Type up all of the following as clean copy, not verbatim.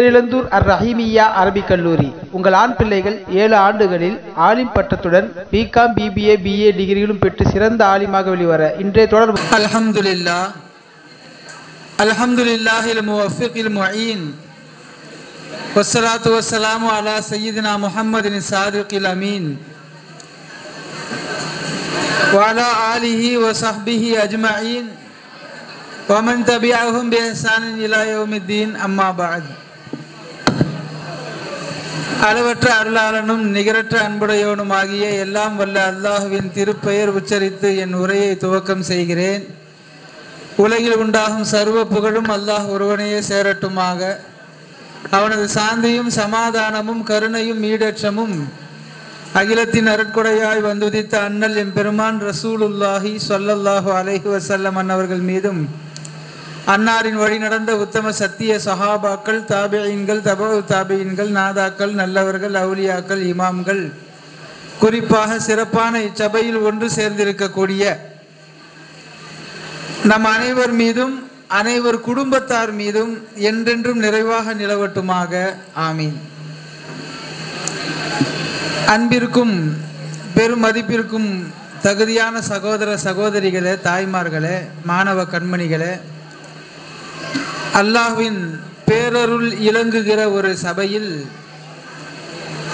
பேரிழந்தூர் அர் ரஹீமிய்யா அரபிக் கல்லூரி. உங்கள் ஆண் பிள்ளைகள் 7 ஆண்டுகளில் ஆலிம் பட்டத்துடன் பிகாம், பிபிஏ, பிஏ டிகிரிகளும் பெற்று சிறந்த ஆலிமாக வெளிவர இன்றைய தொடர்பு. அல்ஹம்துலில்லாஹில் முவஃபிகில் முஈன் வஸ்ஸலாத்து வஸ்ஸலாமு அலா சய்யிதினா முஹம்மதின் சாதிகில் அமீன் வஅலா ஆலிஹி வஸஹ்பிஹி அஜ்மஈன் வமன் தபிஅஹும் பிஇஹ்சானின் இலா யௌமித்தீன். அம்மா பஅத். அளவற்ற அருளாளனும் நிகரற்ற அன்புடையவனும் ஆகிய எல்லாம் வல்ல அல்லாஹுவின் திருப்பெயர் உச்சரித்து என் உரையை துவக்கம் செய்கிறேன். உலகில் உண்டாகும் சர்வ புகழும் அல்லாஹ் ஒருவனையே சேரட்டுமாக. அவனது சாந்தியும் சமாதானமும் கருணையும் ஈடற்றமும் அகிலத்தின் அருட்கொடையாய் வந்துதித்த அண்ணல் எம்பெருமான் ரசூலுல்லாஹி ஸல்லல்லாஹு அலைஹி வஸல்லம் அன்னவர்கள் மீதும், அன்னாரின் வழி நடந்த உத்தம சத்திய சஹாபாக்கள், தாபிஈன்கள், தபஉ தாபிஈன்கள், நாதாக்கள், நல்லவர்கள், அவுலியாக்கள், இமாம்கள், குறிப்பாக சிறப்பான இச்சபையில் ஒன்று சேர்ந்திருக்கக்கூடிய நம் அனைவர் மீதும் அனைவர் குடும்பத்தார் மீதும் என்றென்றும் நிறைவாக நிலவட்டுமாக. ஆமீன். அன்பிற்கும் பெரும் மதிப்பிற்கும் தகுதியான சகோதர சகோதரிகளே, தாய்மார்களே, மாணவ கண்மணிகளே, அல்லாஹ்வின் பேரருள் இலங்குகிற ஒரு சபையில்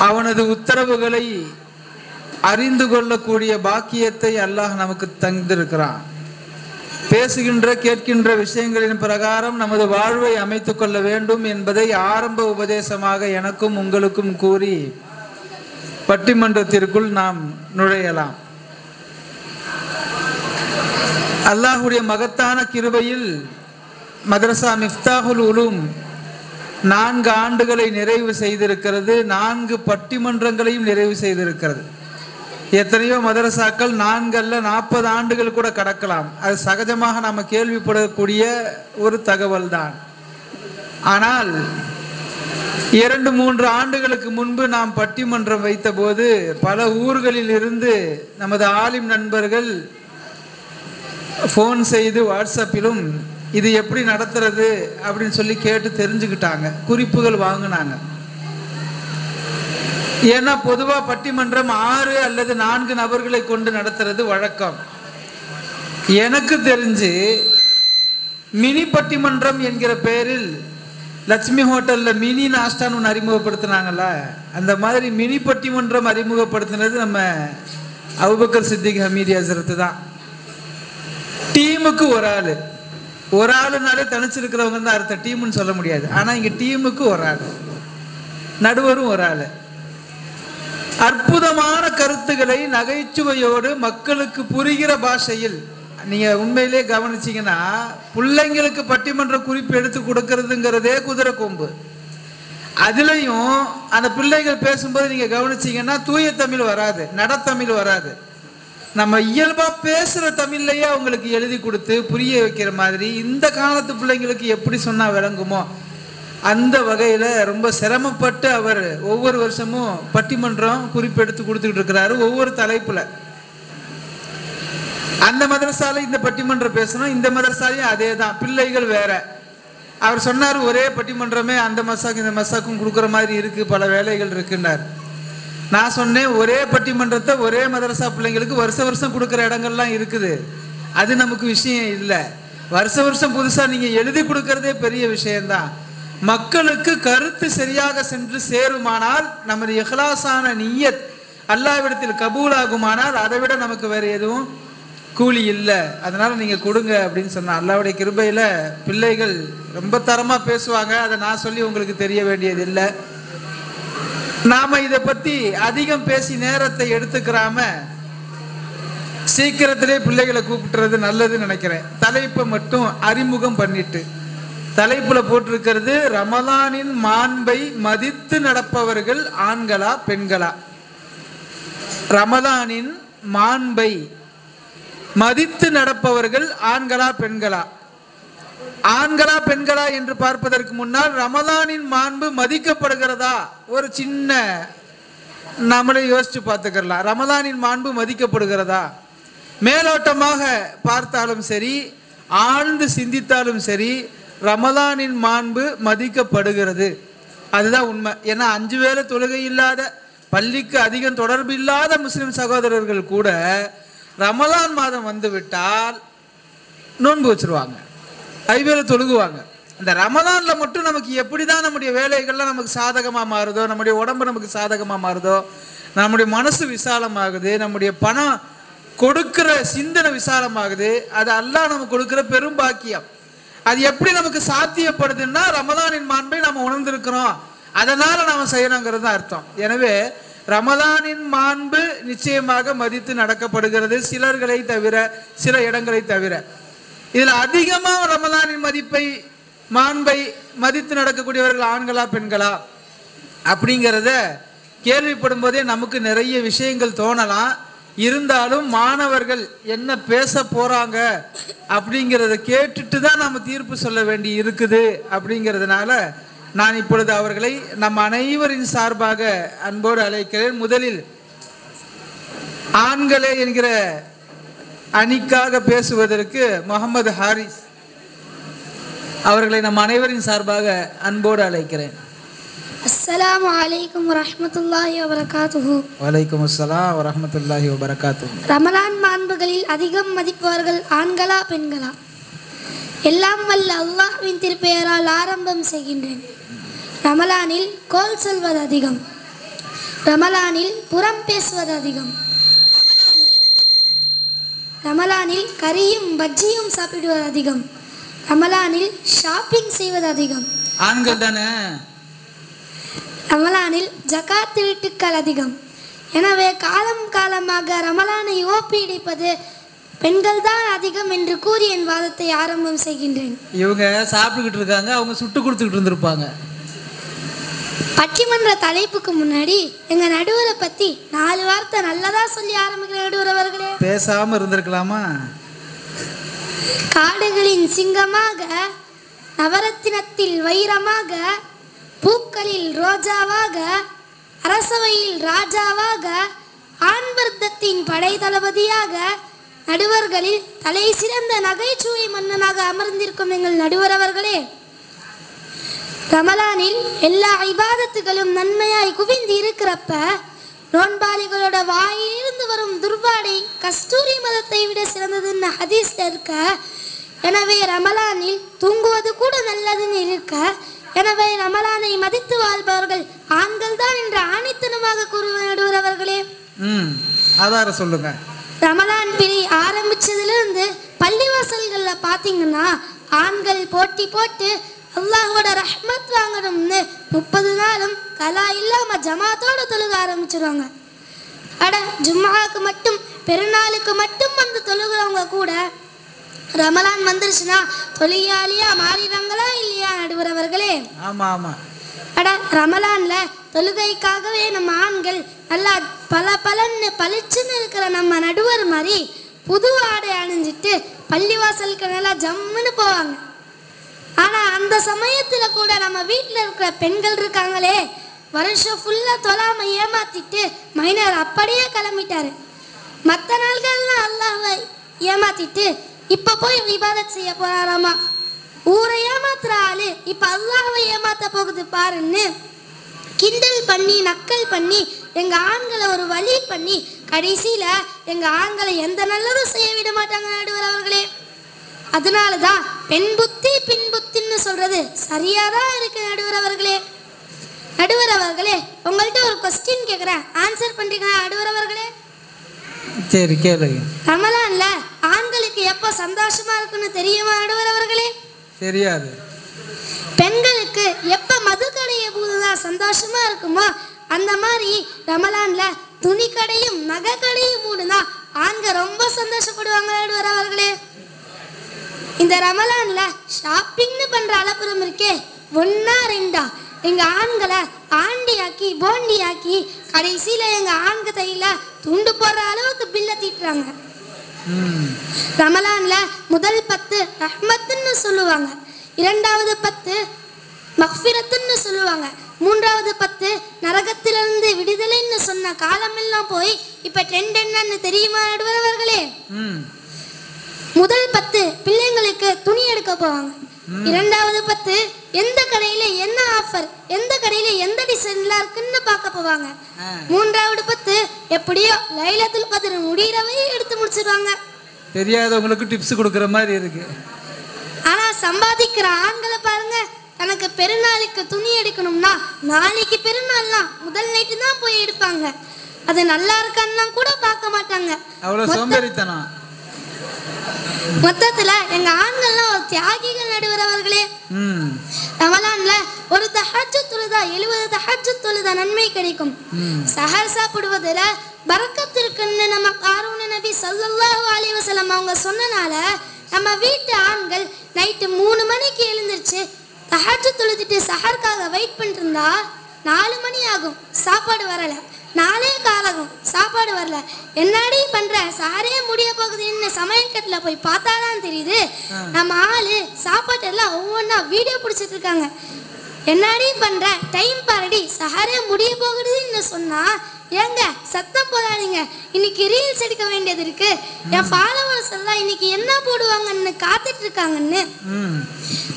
அவனது உத்தரவுகளை அறிந்து கொள்ளக்கூடிய பாக்கியத்தை அல்லாஹ் நமக்கு தந்திருக்கிறான். பேசுகின்ற கேட்கின்ற விஷயங்களின் பிரகாரம் நமது வாழ்வை அமைத்து கொள்ள வேண்டும் என்பதை ஆரம்ப உபதேசமாக எனக்கும் உங்களுக்கும் கூறி பட்டிமன்றத்திற்குள் நாம் நுழையலாம். அல்லாஹுடைய மகத்தான கிருபையில் மதரசா மிஃப்தாஹுல் உலூம் 4 ஆண்டுகளை நிறைவு செய்திருக்கிறது. 4 பட்டிமன்றங்களையும் நிறைவு செய்திருக்கிறது. எத்தனையோ மதரசாக்கள் 4 அல்ல 40 ஆண்டுகள் கூட கடக்கலாம். அது சகஜமாக நாம் கேள்விப்படக்கூடிய ஒரு தகவல் தான். ஆனால் 2-3 ஆண்டுகளுக்கு முன்பு நாம் பட்டிமன்றம் வைத்த போது பல ஊர்களில் இருந்து நமது ஆலிம் நண்பர்கள் ஃபோன் செய்து வாட்ஸ்அப்பிலும் இது எப்படி நடத்துறது அப்படின்னு சொல்லி கேட்டு தெரிஞ்சுக்கிட்டாங்க, குறிப்புகள் வாங்கினாங்க. ஏன்னா பொதுவாக பட்டிமன்றம் 6 அல்லது 4 நபர்களை கொண்டு நடத்துறது வழக்கம். எனக்கு தெரிஞ்சு மினி பட்டிமன்றம் என்கிற பெயரில் லட்சுமி ஹோட்டலில் மினி நாஸ்டான்னு ஒன்று அறிமுகப்படுத்தினாங்கல்ல, அந்த மாதிரி மினி பட்டிமன்றம் அறிமுகப்படுத்தினது நம்ம அபூபக்கர் சித்திக் ஹமீதி ஹசரத்து தான். டீமுக்கு ஒரு ஆளுனாலே தனிச்சிருக்கிறவங்க தான் அர்த்தம், டீம்னு சொல்ல முடியாது. ஆனால் இங்கே டீமுக்கு ஒரு ஆள், நடுவரும் ஒரு ஆள். அற்புதமான கருத்துக்களை நகைச்சுவையோடு மக்களுக்கு புரிகிற பாஷையில் நீங்கள் உண்மையிலே கவனிச்சிங்கன்னா, பிள்ளைங்களுக்கு பட்டிமன்ற குறிப்பு எடுத்து கொடுக்கறதுங்கிறதே குதிரை கொம்பு. அதுலேயும் அந்த பிள்ளைகள் பேசும்போது நீங்கள் கவனிச்சிங்கன்னா தூய தமிழ் வராது, நடத்தமிழ் வராது. நம்ம இயல்பாக பேசுகிற தமிழ்லையே அவங்களுக்கு எழுதி கொடுத்து புரிய வைக்கிற மாதிரி இந்த காலத்து பிள்ளைங்களுக்கு எப்படி சொன்னால் விளங்குமோ அந்த வகையில் ரொம்ப சிரமப்பட்டு அவர் ஒவ்வொரு வருஷமும் பட்டிமன்றம் குறிப்பெடுத்து கொடுத்துக்கிட்டு இருக்கிறாரு, ஒவ்வொரு தலைப்பில். அந்த மதரசால இந்த பட்டிமன்றம் பேசணும், இந்த மதரசாலையும் அதே தான், பிள்ளைகள் வேற. அவர் சொன்னார் ஒரே பட்டிமன்றமே அந்த மசாக்கு இந்த மசாக்கும் கொடுக்குற மாதிரி இருக்குது, பல வேலைகள் இருக்குன்னார். நான் சொன்னேன் ஒரே பட்டிமன்றத்தை ஒரே மதரசா பிள்ளைங்களுக்கு வருஷம் கொடுக்குற இடங்கள்லாம் இருக்குது, அது நமக்கு விஷயம் இல்லை. வருஷம் புதுசாக நீங்கள் எழுதி கொடுக்கறதே பெரிய விஷயம்தான். மக்களுக்கு கருத்து சரியாக சென்று சேருமானால், நமது இஹ்லாஸான நிய்யத் அல்லாஹ்விடத்தில் கபூலாகுமானால் அதை விட நமக்கு வேறு எதுவும் கூலி இல்லை. அதனால் நீங்கள் கொடுங்க அப்படின்னு சொன்னால், அல்லாஹ்வுடைய கிருபையில் பிள்ளைகள் ரொம்ப தரமாக பேசுவாங்க. அதை நான் சொல்லி உங்களுக்கு தெரிய வேண்டியது இல்லை. நாம் இதை பற்றி அதிகம் பேசி நேரத்தை எடுத்துக்கிறாம சீக்கிரத்திலே பிள்ளைகளை கூப்பிட்டுறது நல்லதுன்னு நினைக்கிறேன். தலைப்பை மட்டும் அறிமுகம் பண்ணிட்டு, தலைப்பில் போட்டிருக்கிறது ரமலானின் மாண்பை மதித்து நடப்பவர்கள் ஆண்களா பெண்களா. ரமலானின் மாண்பை மதித்து நடப்பவர்கள் ஆண்களா பெண்களா. ஆண்களா பெண்களா என்று பார்ப்பதற்கு முன்னால் ரமலானின் மாண்பு மதிக்கப்படுகிறதா ஒரு சின்ன நம்மளே யோசிச்சு பார்த்துக்கலாம். ரமலானின் மாண்பு மதிக்கப்படுகிறதா? மேலோட்டமாக பார்த்தாலும் சரி, ஆழ்ந்து சிந்தித்தாலும் சரி, ரமலானின் மாண்பு மதிக்கப்படுகிறது. அதுதான் உண்மை. ஏன்னா 5 வேளை தொழுகை இல்லாத, பள்ளிக்கு அதிகம் தொடர்பு இல்லாத முஸ்லிம் சகோதரர்கள் கூட ரமலான் மாதம் வந்து விட்டால் நோன்பு வச்சிருவாங்க, 5 வேளை தொழுகுவாங்க. அந்த ரமலான்ல மட்டும் நமக்கு எப்படி தான் நம்முடைய வேலைகள்லாம் நமக்கு சாதகமாக மாறுதோ, நம்முடைய உடம்பு நமக்கு சாதகமாக மாறுதோ, நம்முடைய மனசு விசாலமாகுது, நம்முடைய பணம் கொடுக்கிற சிந்தனை விசாலமாகுது. அது அல்லாஹ் நமக்கு கொடுக்கிற பெரும் பாக்கியம். அது எப்படி நமக்கு சாத்தியப்படுதுன்னா ரமலானின் மாண்பை நம்ம உணர்ந்திருக்கிறோம், அதனால நாம செய்யணுங்கிறது அர்த்தம். எனவே ரமலானின் மாண்பு நிச்சயமாக மதித்து நடக்கப்படுகிறது, சிலர்களை தவிர, சில இடங்களை தவிர. இதில் அதிகமாக ரமலானின் மதிப்பை மாண்பை மதித்து நடக்கக்கூடியவர்கள் ஆண்களா பெண்களா அப்படிங்கிறத கேள்விப்படும் போதே நமக்கு நிறைய விஷயங்கள் தோணலாம். இருந்தாலும் மாணவர்கள் என்ன பேச போறாங்க அப்படிங்கிறத கேட்டுட்டு தான் நம்ம தீர்ப்பு சொல்ல வேண்டி இருக்குது. அப்படிங்கிறதுனால நான் இப்பொழுது அவர்களை நம் அனைவரின் சார்பாக அன்போடு அழைக்கிறேன். முதலில் ஆண்களே என்கிற அணிக்காக பேசுவதற்கு முகமது ஹாரிஸ் அவர்களை நம் அனைவரின் சார்பாக அன்போடு அழைக்கிறேன். அஸ்ஸலாமு அலைக்கும் வரஹ்மத்துல்லாஹி வபரகாத்துஹு. வலைக்கும் அஸ்ஸலாம் வரஹ்மத்துல்லாஹி வபரகாத்துஹு. ரமலான் மாண்புகளில் அதிகம் மதிப்பவர்கள் ஆண்களா பெண்களா? எல்லாம் வல்ல அல்லாஹ்வின் திருப்பெயரால் ஆரம்பம் செய்கின்றேன். ரமலானில் கோல் சொல்வது அதிகம், ரமலானில் புறம் பேசுவது அதிகம், ரமலானில் கறியும் பஜ்ஜியும் சாப்பிடுவது அதிகம், ரமலானில் ஷாப்பிங் செய்வது அதிகம். ஆண்கள் தானே? ரமலானில் ஜகாத் திருட்டுக்கள் அதிகம். எனவே காலம் காலமாக ரமலானை ஓப்பிடிப்பது பெண்கள் தான் அதிகம் என்று கூறி என் வாதத்தை ஆரம்பம் செய்கின்றேன். இவங்க சாப்பிட்டுக்கிட்டு இருக்காங்க, அவங்க சுட்டு கொடுத்துக்கிட்டு இருந்திருப்பாங்க. பட்டிமன்ற தலைப்புக்கு முன்னாடி எங்க நடுவரை பத்தி 4 வார்த்தை நல்லதா சொல்லி ஆரம்பிக்கிற நடுவர் அவர்களே. பேசாம இருந்திருக்கலாமா? காடுகளின் சிங்கமாக, நவரத்தினத்தில் வைரமாக, பூக்களில் ரோஜாவாக, அரசவையில் ராஜாவாக, ஆண்வர்த்தத்தின் படை தளபதியாக, நடுவர்களில் தலை சிறந்த நகைச்சுவை மன்னனாக அமர்ந்திருக்கும் எங்கள் நடுவர் அவர்களே, ரமலானில் எல்லா இபாதத்துகளும் நன்மையாய் குவிந்து இருக்கிறப்ப நோன்பாளிகளோட வாயிலிருந்து வரும் துர்வாடை கஸ்தூரி மதத்தை விட சிறந்ததுன்னு ஹதீஸ்ல இருக்க. எனவே ரமலானில் தூங்குவது கூட நல்லதுன்னு இருக்க. எனவே ரமலானை மதித்து வாழ்பவர்கள் ஆண்கள் தான் என்று ஆணித்தனமாக கூறுவது நடுவர் அவர்களே. ஆதாரம் சொல்லுங்க. ரமலான் பிறை ஆரம்பிச்சதுலேருந்து பள்ளிவாசல்கள்ல பார்த்தீங்கன்னா ஆண்கள் போட்டி போட்டு அல்லாஹோட ரஹ்மத் வாங்கணும்னு 30 நாளும் கலா இல்லாம ஜமாத்தோட தொழுக ஆரம்பிச்சிருவாங்க. அட ஜும்மாவுக்கு மட்டும், பெருநாளுக்கு மட்டும் வந்து தொழுகிறவங்க கூட ரமலான் வந்துருச்சுன்னா தொழிலாளியா மாறிடுறாங்களா இல்லையா நடுவர் அவர்களே? ஆமா ஆமா. அட ரமலான்ல தொழுகைக்காகவே நம்ம ஆண்கள் நல்லா பலன்னு பளிச்சுன்னு இருக்கிற நம்ம நடுவர் மாதிரி புது ஆடை அணிஞ்சிட்டு பள்ளிவாசலுக்கு நல்லா ஜம்முன்னு போவாங்க. ஆனா அந்த சமயத்துல கூட நம்ம வீட்டில் இருக்கிற பெண்கள் இருக்காங்களே, வருஷம் ஃபுல்லா தொழாம ஏமாத்திட்டு மைனர் அப்படியே கிளம்பிட்டாரு. மற்ற நாள்கள்லாம் அல்லாஹ்வை ஏமாத்திட்டு இப்ப போய் இபாதத் செய்ய போறாராமா. ஊரை ஏமாத்துற ஆளு இப்ப அல்லாஹ்வை ஏமாத்த போகுது பாருன்னு கிண்டல் பண்ணி நக்கல் பண்ணி எங்க ஆண்களை ஒரு வழி பண்ணி கடைசியில எங்க ஆண்களை எந்த நல்லதும் செய்ய விட மாட்டாங்க நடுவர் அவர்களே. அதனாலதான் பெண் புத்தி பின் புத்தின்னு சொல்றது சரியாதான் இருக்கு நடுவர் அவர்களே. நடுவர் அவர்களே, உங்கள்கிட்ட ஒரு கொஸ்டின் கேட்கிறேன், ஆன்சர் பண்றீங்களா நடுவர் அவர்களே? சரி கேளுங்க. ரமலான்ல ஆண்களுக்கு எப்ப சந்தோஷமா இருக்குன்னு தெரியுமா நடுவர் அவர்களே? தெரியாது. பெண்களுக்கு எப்ப மது கடைய போதுதான் சந்தோஷமா இருக்குமோ அந்த மாதிரி ரமலான்ல துணி கடையும் நகை கடையும் மூடுனா ஆண்கள் ரொம்ப சந்தோஷப்படுவாங்க நடுவர் அவர்களே. இந்த ரமலான்ல ஷாப்பிங்னு பண்ற அளப்புறம் இருக்கே, 1 2 எங்க ஆண்களை ஆண்டியாக்கி போண்டியாக்கி கடைசியில எங்க ஆண்க தையில துண்டு போடுற அளவுக்கு பில்ல தீட்டுறாங்க. ரமலான்ல முதல் 10 ரஹ்மத்துன்னு சொல்லுவாங்க, 2வது 10 மக்ஃபிரத்துன்னு சொல்லுவாங்க, 3வது 10 நரகத்திலிருந்து விடுதலைன்னு சொன்ன காலமெல்லாம் போய் இப்ப ட்ரெண்ட் என்னன்னு தெரியுமா நடுவர்களே? முதல் 10 பிள்ளைங்களுக்கு துணி எடுக்க போவாங்க, 2வது 10 எந்த கடை கடையில என்ன ஆஃபர், எந்த கடையில எந்த டிசைன்ல இருக்குன்னு பார்க்க போவாங்க. மூன்றாவது பத்து எப்படியோ லைலத்துல் கத்ர் முடியறவை எடுத்து முடிச்சிருவாங்க. தெரியாதவங்களுக்கு டிப்ஸ் கொடுக்குற மாதிரி இருக்கு. ஆனா சம்பாதிக்கிற ஆண்களை பாருங்க, தனக்கு பெருநாளுக்கு துணி எடுக்கணும்னா நாளைக்கு பெருநாள்லாம் முதல் நைட்டு தான் போய் எடுப்பாங்க. அது நல்லா இருக்கான்னு கூட பார்க்க மாட்டாங்க. அவ்வளவு சோம்பேறித்தனம். மொத்தத்துல எங்க ஆண்கள்லாம் ஒரு தியாகிகள் நடுவர் அவர்களே. ரமலான்ல ஒரு தஹஜ்ஜுத் தொழுதா 70 தஹஜ்ஜுத் தொழுதா நன்மை கிடைக்கும். சஹர் சாப்பிடுவதுல பரக்கத் இருக்குன்னு நம்ம காரூன் நபி ஸல்லல்லாஹு அலைஹி வஸல்லம் அவங்க சொன்னனால நம்ம வீட்டு ஆண்கள் நைட்டு 3 மணிக்கு எழுந்திருச்சு தஹஜ்ஜுத் தொழுதுட்டு சஹருக்காக வெயிட் பண்ணிட்டு இருந்தா 4 மணி ஆகும், சாப்பாடு வரல. 4 காலாகும், சாப்பாடு வரல. என்னடி பண்ற, சாரே முடிய போகுதுன்னு சமையல் கட்டுல போய் பார்த்தாதான் தெரியுது நம்ம ஆளு சாப்பாட்டெல்லாம் ஒவ்வொன்றா வீடியோ பிடிச்சிட்டு இருக்காங்க. என்னடி பண்ற, டைம் பாருடி, சாரே முடிய போகுதுன்னு சொன்னா ஏங்க சத்தம் போடாதீங்க, இன்னைக்கு ரீல்ஸ் எடுக்க வேண்டியது இருக்கு, என் ஃபாலோவர்ஸ் எல்லாம் இன்னைக்கு என்ன போடுவாங்கன்னு காத்துட்டு இருக்காங்கன்னு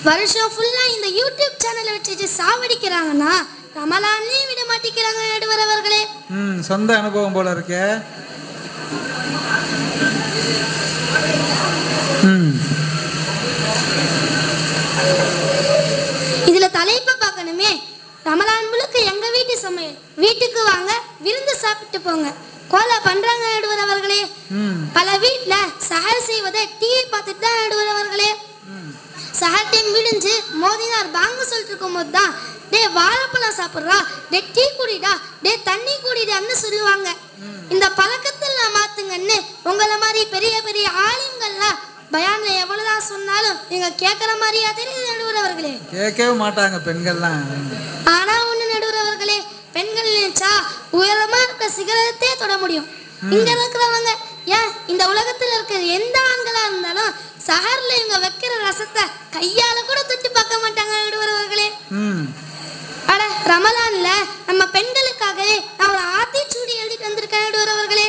வருஷம் ஃபுல்லா இந்த யூடியூப் சேனலை வச்சுட்டு சாவடிக்கிறாங்கன்னா ரமலானே விட மாட்டேங்கிறாங்க நடுவர் அவர்களே. சொந்த அனுபவம் போல இருக்கே. இதுல தலைப்பை பார்க்கணுமே. ரமலான் முழுக்க எங்க வீட்டு சமையல், வீட்டுக்கு வாங்க விருந்து சாப்பிட்டு போங்க கோலா பண்றாங்க நடுவர் அவர்களே. பல வீட்டுல சஹர் செய்வதை டிவி பார்த்துட்டு தான் நடுவர் அவர்களே. சஹர் டைம் விடிஞ்சு மோதினார் பாங்க சொல்லிட்டு இருக்கும் போது தான் டே வாழைப்பழம் சாப்பிட்றா, டே டீ குடிடா, டே தண்ணி குடிடான்னு சொல்லுவாங்க. இந்த பழக்கத்தெல்லாம் மாத்துங்கன்னு உங்களை மாதிரி பெரிய பெரிய ஆளுங்கள்லாம் பயான்ல எவ்வளவுதான் சொன்னாலும் நீங்க கேட்கற மாதிரியா தெரியுது நடுவர் அவர்களே. கேட்கவே மாட்டாங்க பெண்கள்லாம். ஆனா ஒண்ணு நடுவர் அவர்களே, பெண்கள் நினைச்சா உயரமா இருக்க சிகரத்தே தொட முடியும். இங்க இருக்கிறவங்க ஏன் இந்த உலகத்துல இருக்கிற எந்த ஆண்களா இருந்தாலும் சஹர்ல இவங்க வைக்கிற ரசத்தை கையால கூட தொட்டு பார்க்க மாட்டாங்க நடுவர் அவர்களே. அட ரமலான்ல நம்ம பெண்களுக்காகவே நான் ஒரு ஆத்திச்சூடி எழுதிட்டு வந்திருக்கேன் நடுவர் அவர்களே.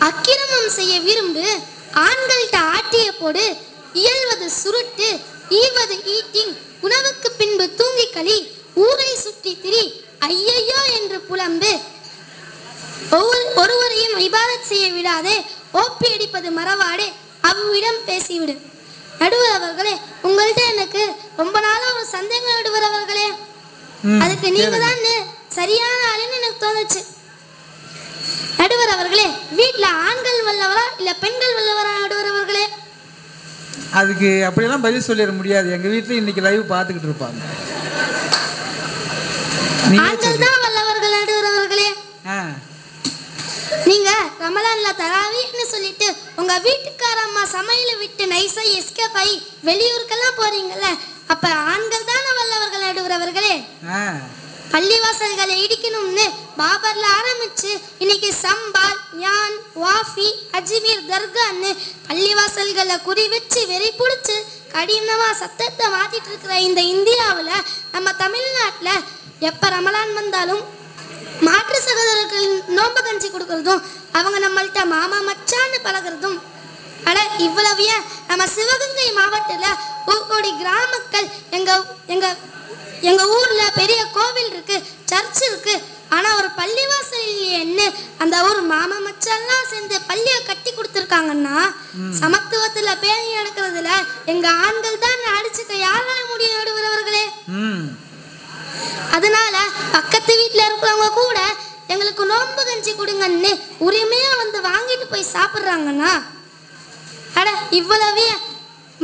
அக்கிரமம் செய்ய விரும்பு, ஆண்கள்கிட்ட ஆட்டிய போடு, இயல்வது சுருட்டு, ஈவது ஈட்டிங், உணவுக்கு பின்பு தூங்கி களி, ஊரை சுற்றி திரி, ஐயையோ என்று புலம்பு, ஒருவரையும் இபாதத் செய்ய விடாதே, ஓப்பி அடிப்பது மறவாடே, அவ்விடம் பேசிவிடு. நடுவர் அவர்களே, உங்கள்கிட்ட எனக்கு ரொம்ப நாளா ஒரு சந்தேகம் நடுவர் அவர்களே. அதுக்கு நீங்க தான் சரியான ஆளுன்னு எனக்கு தோணுச்சு. நடுவர் அவர்களே, வீட்டுல ஆண்கள் வல்லவரா இல்ல பெண்கள் வல்லவரா நடுவர் அவர்களே? அதுக்கு அப்படியெல்லாம் பதில் சொல்லிட முடியாது. எங்க வீட்டுல இன்னைக்கு லைவ் பார்த்துக்கிட்டு இருப்பாங்க. ஆண்கள் தான் வல்லவர்கள் நடுவர் அவர்களே. நீங்க ரமலான்ல தராவீஹ்னு சொல்லிட்டு உங்க வீட்டுக்காரம்மா சமையல விட்டு நைஸா எஸ்கேப் ஆகி வெளியூருக்கெல்லாம் போறீங்கல்ல, அப்ப ஆண்கள் தானே வல்லவர்கள் நடுவர் அவர்களே. பள்ளிவாசல்களை இடிக்கணும்னு பாபர்ல ஆரம்பிச்சு இன்னைக்கு சம்பால், ஞான், வாஃபி, அஜ்மீர் தர்கான்னு பள்ளிவாசல்களை குறி வச்சு வெறி பிடிச்சு கடினமா சத்தத்தை மாத்திட்டு இருக்கிற இந்த இந்தியாவில் நம்ம தமிழ்நாட்டில் எப்ப ரமலான் வந்தாலும் மாற்று சகோதரர்கள் நோம்பு கஞ்சி கொடுக்கறதும் அவங்க நம்மள்கிட்ட மாமா மச்சான்னு பழகிறதும். அட இவ்வளவு ஏன் நம்ம சிவகங்கை மாவட்டத்தில் ஊர்கோடி கிராமங்கள் எங்க ஊர்ல பெரிய கோவில் இருக்கு, சர்ச் இருக்கு, ஆனா ஒரு பள்ளிவாசல் இல்லையேன்னு அந்த ஊர் மாமா மச்சான்லாம் சேர்ந்து பள்ளியை கட்டி கொடுத்துருக்காங்கன்னா சமத்துவத்துல பேணி நடக்கிறதுல எங்க ஆண்கள் தான் அடிச்சுக்க யாரால முடியும் நடுவர்களே. அதனால பக்கத்து வீட்டுல இருக்கிறவங்க கூட எங்களுக்கு நோன்பு கஞ்சி கொடுங்கன்னு உரிமையா வந்து வாங்கிட்டு போய் சாப்பிடுறாங்கன்னா அட இவ்வளவே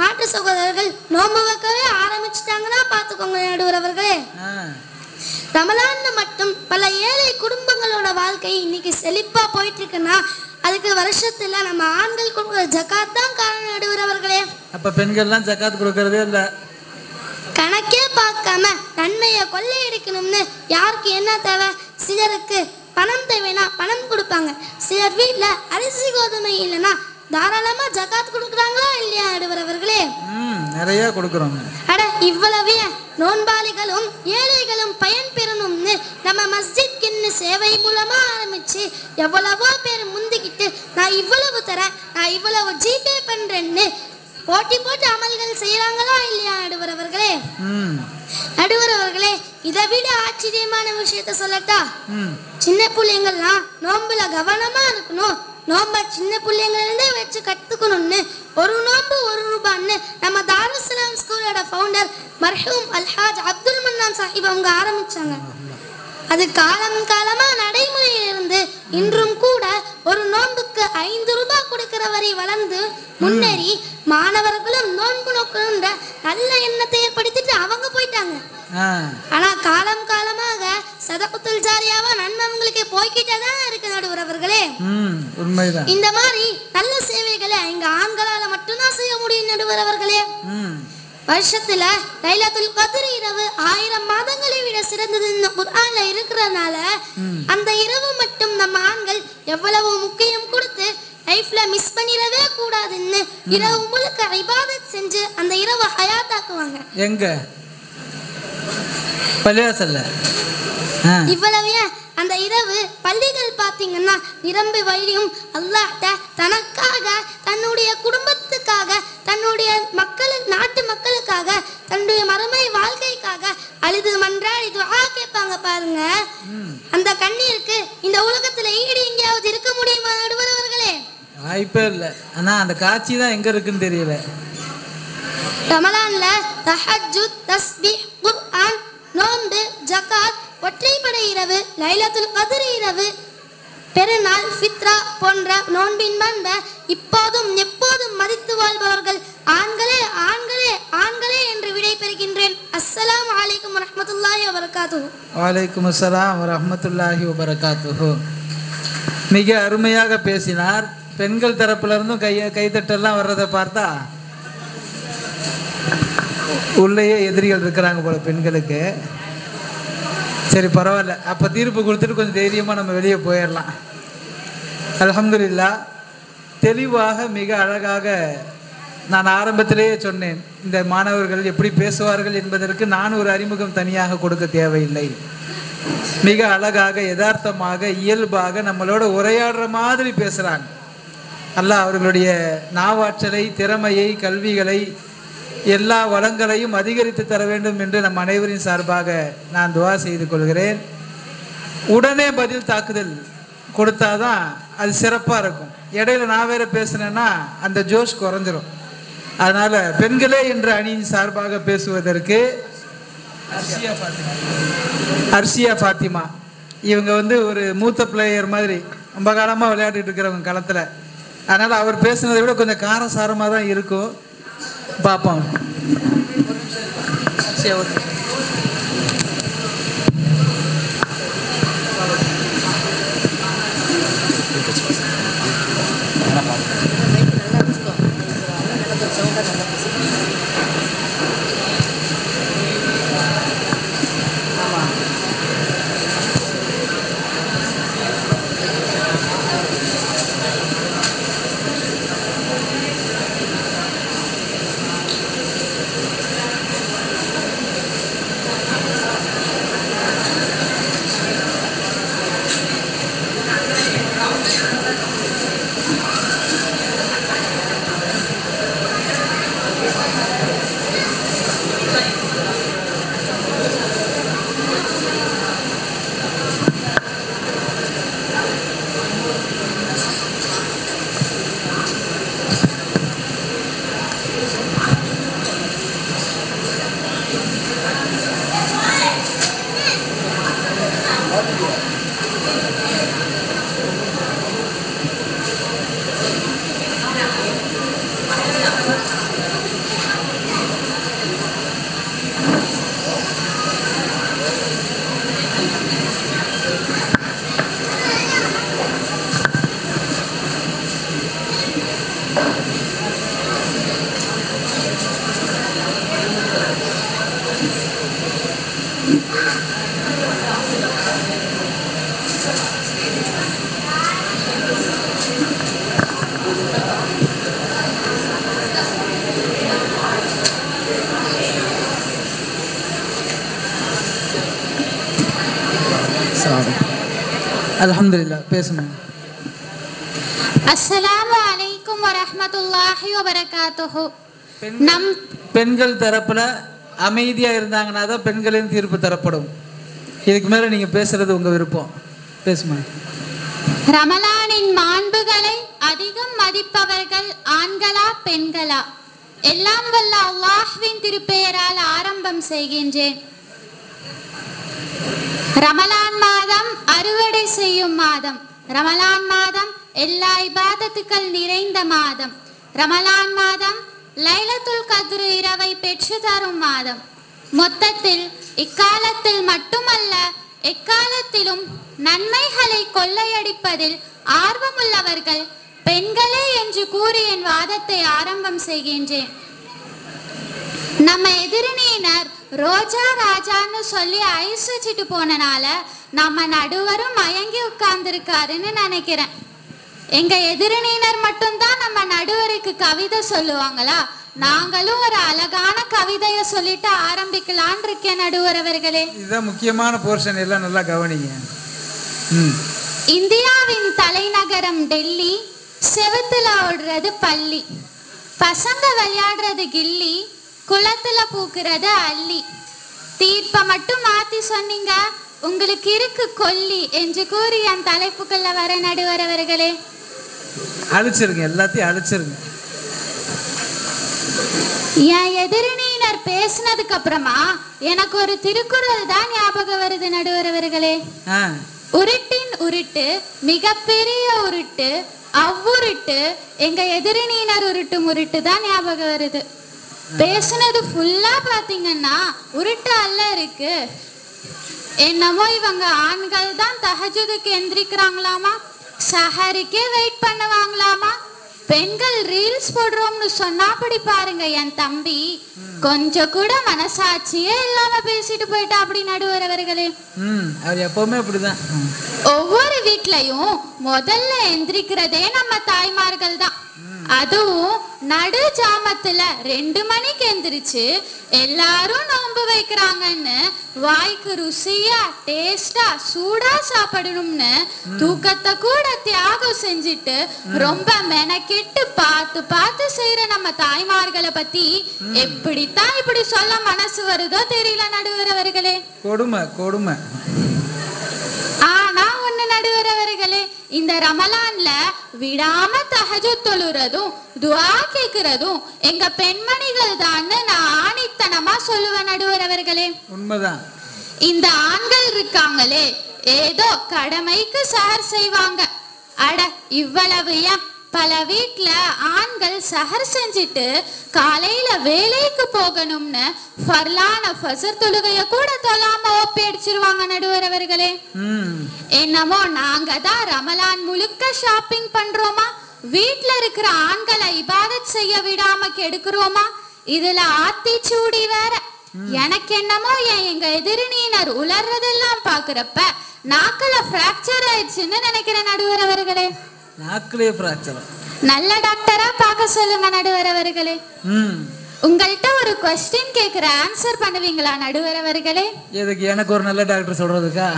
மாட்டு சகோதரர்கள் நோன்பு வைக்கவே ஆரம்பிச்சுட்டாங்கன்னா பாத்துக்கோங்க நடுவர்களே. ரமலான் மட்டும் பல ஏழை குடும்பங்களோட வாழ்க்கை இன்னைக்கு செழிப்பா போயிட்டு இருக்குன்னா அதுக்கு வருஷத்துல நம்ம ஆண்கள் கொடுக்குற ஜகாத் தான் காரணம் நடுவர்களே. அப்ப பெண்கள்லாம் ஜகாத் கொடுக்கறதே இல்லை. கணக்கே பார்க்காம நன்மையை கொள்ளையடிக்கணும்னு யாருக்கு என்ன தேவை, சிலருக்கு பணம் தேவைன்னா பணம் கொடுப்பாங்க, சிலர் வீட்டுல அரிசி கோதுமை இல்லைன்னா தாராளமா ஜகாத் கொடுக்குறாங்களா இல்லையா நடுவர்களே? நிறைய கொடுக்குறோம். அட இவ்வளவே நோன்பாளிகளும் ஏழைகளும் பயன் பெறணும்னு நம்ம மஸ்ஜித்கின்னு சேவை மூலமா ஆரம்பிச்சு எவ்வளவோ பேர் முந்திக்கிட்டு நான் இவ்வளவு தரேன், நான் இவ்வளவு ஜிபே பண்றேன்னு போட்டி போட்டு அமல்கள் செய்யறாங்களா இல்லையா நடுவர்களே? நடுவர் அவர்களே, இதை விட ஆச்சரியமான விஷயத்த சொல்லட்டா? சின்ன பிள்ளைங்கள்லாம் நோம்புல கவனமா இருக்கணும், நோம்ப சின்ன பிள்ளைங்களிருந்தே வச்சு கத்துக்கணும்னு ஒரு நோம்பு 1 ரூபான்னு நம்ம தாருஸ்ஸலாம் ஸ்கூலோட ஃபவுண்டர் மர்ஹூம் அல்ஹாஜ் அப்துல் மன்னான் சாஹிப் அவங்க ஆரம்பிச்சாங்க. அது காலமா நடைமுறையில் இருந்து இன்றும் கூட ஒரு நோன்புக்கு 5 ரூபாய் கொடுக்கிற வரை வளர்ந்து முன்னேறி மாணவர்களும் நோன்பு நோக்கணுன்ற நல்ல எண்ணத்தை ஏற்படுத்திட்டு அவங்க போயிட்டாங்க. ஆனா காலமாக சதகத்துல் ஜாரியாவா நன்மங்களுக்கு போய்கிட்டே தான் இருக்கு நடுவர் அவர்களே. உண்மைதான். இந்த மாதிரி நல்ல சேவைகளை எங்க ஆண்களால மட்டும்தான் செய்ய முடியும் நடுவர் அவர்களே. வருஷத்துல லைலத்துல் கத்ர் இரவு 1000 மாதங்களை விட சிறந்ததுன்னு குர்ஆன்ல இருக்கிறதுனால அந்த இரவு மட்டும் நம்ம ஆண்கள் எவ்வளவு முக்கியம் கொடுத்து லைஃப்ல மிஸ் பண்ணிடவே கூடாதுன்னு இரவு முழுக்க இபாதத் செஞ்சு அந்த இரவை ஹயாத்தாக்குவாங்க. எங்க பள்ளிவாசல்ல இவ்வளவு அந்த இரவு பள்ளிகள் பார்த்தீங்கன்னா நிரம்பி வழியும் அல்லாஹ்ட்ட தனக்காக, தன்னுடைய குடும்பத்துக்காக, தன்னுடைய நாட்டு மக்களுக்காக, தன்னுடைய மறுமை வாழ்க்கைக்காக அழுது மன்றாடி துஆ கேட்பாங்க பாருங்க. அந்த கண்ணீருக்கு இந்த உலகத்துல ஈடு எங்கேயாவது இருக்க முடியுமா நடுவர் அவர்களே? வாய்ப்பே இல்லை. ஆனா அந்த காட்சி தான் எங்க இருக்குன்னு தெரியல. ரமலான்ல தஹஜ்ஜுத், தஸ்பீஹ், குர்ஆன், நோன்பு, ஜகாத், ஒற்றைப்படை இரவு, லைலத்துல் கத்ர் இரவு, பெருநாள், ஃபித்ரா போன்ற நோன்பின் பண்பை இப்போதும் எப்போதும் மதித்து வாழ்பவர்கள் ஆண்களே ஆண்களே ஆண்களே என்று விடை பெறுகின்றேன். அஸ்ஸலாமு அலைக்கும் வரஹ்மத்துல்லாஹி வபரகாத்துஹு. வலைக்கும் அஸ்ஸலாம் வரஹ்மத்துல்லாஹி வபரகாத்துஹு. மிக அருமையாக பேசினார். பெண்கள் தரப்புல இருந்தும் கைத்தட்டெல்லாம் வர்றதை பார்த்தா உள்ளேயே எதிரிகள் இருக்கிறாங்க போல பெண்களுக்கு. சரி, பரவாயில்ல. அப்போ தீர்ப்பு கொடுத்துட்டு கொஞ்சம் தைரியமாக நம்ம வெளியே போயிடலாம். அல்ஹம்துலில்லாஹ். தெளிவாக மிக அழகாக நான் ஆரம்பத்திலேயே சொன்னேன், இந்த மாணவர்கள் எப்படி பேசுவார்கள் என்பதற்கு நான் ஒரு அறிமுகம் தனியாக கொடுக்க தேவையில்லை. மிக அழகாக யதார்த்தமாக இயல்பாக நம்மளோட உரையாடுற மாதிரி பேசுகிறாங்க. அல்லாஹ் அவர்களுடைய நாவாற்றலை, திறமையை, கல்விகளை, எல்லா வளங்களையும் அதிகரித்து தர வேண்டும் என்று நம் அனைவரின் சார்பாக நான் துவா செய்து கொள்கிறேன். உடனே பதில் தாக்குதல் கொடுத்தாதான் அது சிறப்பாக இருக்கும். இடையில நான் வேற பேசுனேன்னா அந்த ஜோஷ் குறைஞ்சிரும். அதனால பெண்களே என்ற அணியின் சார்பாக பேசுவதற்கு அர்ஷியா ஃபாத்திமா இவங்க ஒரு மூத்த பிளேயர் மாதிரி ரொம்ப காலமாக விளையாடிட்டு இருக்கிறவங்க களத்தில். அதனால் அவர் பேசுனதை விட கொஞ்சம் காரசாரமாக தான் இருக்கும். பார்ப்போம். அல்ஹம்துலில்லாஹ். பேசுங்க. அஸ்ஸலாமு அலைக்கும் வரஹ்மத்துல்லாஹி வபரகாத்துஹு. பெண்கள் தரப்புல அமைதியாக இருந்தாங்கன்னா தான் பெண்களின் தீர்ப்பு தரப்படும். இதுக்கு மேலே நீங்கள் பேசுறது உங்கள் விருப்பம். பேசுமா. ரமலானின் மாண்புகளை அதிகம் மதிப்பவர்கள் ஆண்களா பெண்களா? எல்லாம் வல்ல அல்லாஹ்வின் திருப்பெயரால் ஆரம்பம் செய்கின்றேன். ரமலான் மாதம் அறுவடை செய்யும் மாதம். ரமலான் மாதம் எல்லா இபாதத்துக்கள் நிறைந்த மாதம். ரமலான் மாதம் லைலத்துல் கத்ர் இரவை பெற்று தரும் மாதம். மொத்தத்தில் இக்காலத்தில் மட்டுமல்ல எக்காலத்திலும் நன்மைகளை கொள்ளையடிப்பதில் ஆர்வமுள்ளவர்கள் பெண்களே என்று கூறி என் வாதத்தை ஆரம்பம் செய்கின்றேன். நம்ம எதிரினர் ரோஜா ராஜான்னு சொல்லி ஐஸ் வச்சுட்டு போனனால நம்ம நடுவரும் மயங்கி உட்கார்ந்துருக்காருன்னு நினைக்கிறேன். எங்க எதிரினர் மட்டும்தான் நம்ம நடுவருக்கு கவிதை சொல்லுவாங்களா? நாங்களும் ஒரு அழகான கவிதையை சொல்லிட்டு ஆரம்பிக்கலான் இருக்கேன் நடுவர் அவர்களே. இதுதான் முக்கியமான போர்ஷன், எல்லாம் நல்லா கவனிங்க. இந்தியாவின் தலைநகரம் டெல்லி, செவுத்துல ஓடுறது பள்ளி, பசங்க விளையாடுறது கில்லி, குளத்துல பூக்குறது அள்ளி. தீர்ப்பை மட்டும் மாத்தி சொன்னீங்க, உங்களுக்கு இருக்கு கொல்லி என்று கூறி என் தலைப்புக்குள்ள வர நடுவர் அவர்களே. அழிச்சிருங்க, எல்லாத்தையும் அழிச்சிருங்க. என் எதிரினர் பேசினதுக்கு அப்புறமா எனக்கு ஒரு திருக்குறள் தான் ஞாபகம் வருது நடுவர் அவர்களே. உருட்டின் உருட்டு மிகப்பெரிய உருட்டு, அவ்வுருட்டு எங்க எதிரினர் உருட்டும் உருட்டு தான் ஞாபகம் வருது. பேசுனது ஃபுல்லா பாத்தீங்கன்னா உருட்டு அல்ல இருக்கு. என்னமோ இவங்க ஆண்கள் தான் தஹஜுதுக்கு எந்திரிக்கிறாங்களாமா, சஹருக்கே வெயிட் பண்ணுவாங்களாமா, பெண்கள் ரீல்ஸ் போடுறோம்னு சொன்னாப்படி பாருங்க என் தம்பி. கொஞ்சம் கூட மனசாட்சியே இல்லாம பேசிட்டு போயிட்டா அப்படி நடுவர் அவர்களே. அவர் எப்பவுமே அப்படிதான். ஒவ்வொரு வீட்லயும் முதல்ல எந்திரிக்கிறதே நம்ம தாய்மார்கள் தான். அதுவும் நடு ஜாமத்துல 2 மணிக்கு எந்திரிச்சு எல்லாரும் நோன்பு வைக்கிறாங்கன்னு வாய்க்கு ருசியா டேஸ்டா சூடா சாப்பிடணும்னு தூக்கத்தை கூட தியாகம் செஞ்சுட்டு ரொம்ப மெனக்கெட்டு பார்த்து பார்த்து செய்யற நம்ம தாய்மார்களை பத்தி எப்படித்தான் இப்படி சொல்ல மனசு வருதோ தெரியல நடுவர் அவர்களே. கொடுமை கொடுமை. ஆனா ஒண்ணு நடுவர் அவர்களே, இந்த ரமலான்ல விடாம தஹஜ்ஜுத் தொழுறதும் துஆ கேக்குறதும் எங்க பெண்மணிகள் தான் நான் ஆணித்தனமா சொல்லுவேன் நடுவர் அவர்களே. உண்மைதான். இந்த ஆண்கள் இருக்காங்களே ஏதோ கடமைக்கு சஹர் செய்வாங்க. அட இவ்வளவு ஏன்? பல வீட்ல ஆண்கள் சஹர் செஞ்சிட்டு காலையில வேலைக்கு போகணும்னு ஃபர்லான ஃபஜர் தொழுகைய கூட தொழாம ஓப்பி அடிச்சிருவாங்க நடுவர் அவர்களே. என்னமோ நாங்க தான் ரமலான் முழுக்க ஷாப்பிங் பண்றோமா, வீட்ல இருக்கிற ஆண்களை இபாதத் செய்ய விடாம கெடுக்கிறோமா? இதுல ஆத்தி சூடி வேற. எனக்கு என்னமோ எங்க எதிரினர் உலர்றதெல்லாம் பாக்குறப்ப நாக்குல பிராக்சர் ஆயிடுச்சுன்னு நினைக்கிறேன் நடுவர் அவர்களே. நாக்குலே பிராக்சர். நல்ல டாக்டரா பார்க்க சொல்லுங்க நடுவர் அவர்களே. உங்கள்கிட்ட ஒரு क्वेश्चन கேக்குற ஆன்சர் பண்ணுவீங்களா நடுவர் அவர்களே? எதுக்கு? எனக்கு ஒரு நல்ல டாக்டர் சொல்றதுக்கா?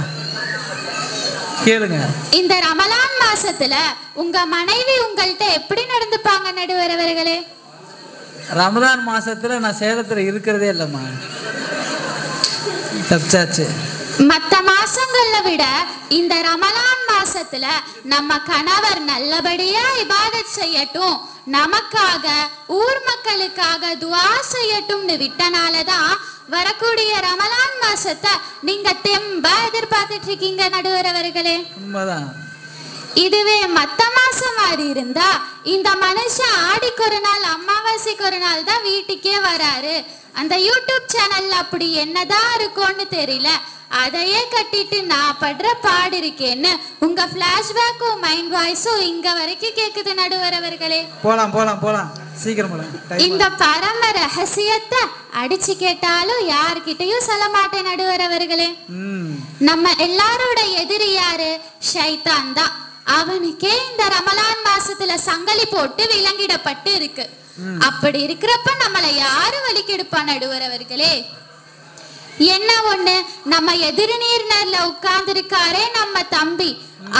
கேளுங்க. இந்த ரமலான் மாசத்துல உங்க மனைவி உங்கள்கிட்ட எப்படி நடந்துப்பாங்க நடுவர் அவர்களே? ரமலான் மாசத்துல நான் சேலத்துல இருக்கிறதே இல்லம்மா, தப்பிச்சாச்சு. மற்ற மாசங்கள்ல விட இந்த ரமலான் மாசத்துல நம்ம கணவர் நல்லபடியா இபாதத் செய்யட்டும், நமக்காக ஊர் மக்களுக்காக துஆ செய்யட்டும்னு விட்டனாலதான் வரக்கூடிய ரமலான் மாசத்தை நீங்க தெம்பா எதிர்பார்த்துட்டு இருக்கீங்க நடுவர் அவர்களே. உண்மைதான். இதுவே மத்த மாசம் மாதிரி இருந்தா இந்த மனுஷன் ஆடிக்கு ஒரு நாள் அமாவாசைக்கு ஒரு நாள் தான் வீட்டுக்கே வராரு. அந்த யூடியூப் சேனல்ல அப்படி என்னதான் இருக்கும்னு தெரியல, அதையே கட்டிட்டு நான் படுற பாடு இருக்கேன்னு உங்க பிளாஷ்பேக்கும் மைண்ட் வாய்ஸும் இங்க வரைக்கும் கேக்குது நடுவர் அவர்களே. போலாம் போலாம் போலாம், சீக்கிரம் போலாம். இந்த பரம ரகசியத்தை அடிச்சு கேட்டாலும் யார்கிட்டயும் சொல்ல மாட்டேன் நடுவர் அவர்களே. நம்ம எல்லாரோட எதிரி யாரு? ஷைத்தான் தான். அவனுக்கே இந்த ரமலான் மாசத்துல சங்கிலி போட்டு விலங்கிடப்பட்டு இருக்கு. அப்படி இருக்கிறப்ப நம்மளை யாரு வலிக்கெடுப்பா நடுவர் அவர்களே? என்ன ஒண்ணு, நம்ம எதிர்நீர்ல உட்கார்ந்து இருக்காரே நம்ம தம்பி,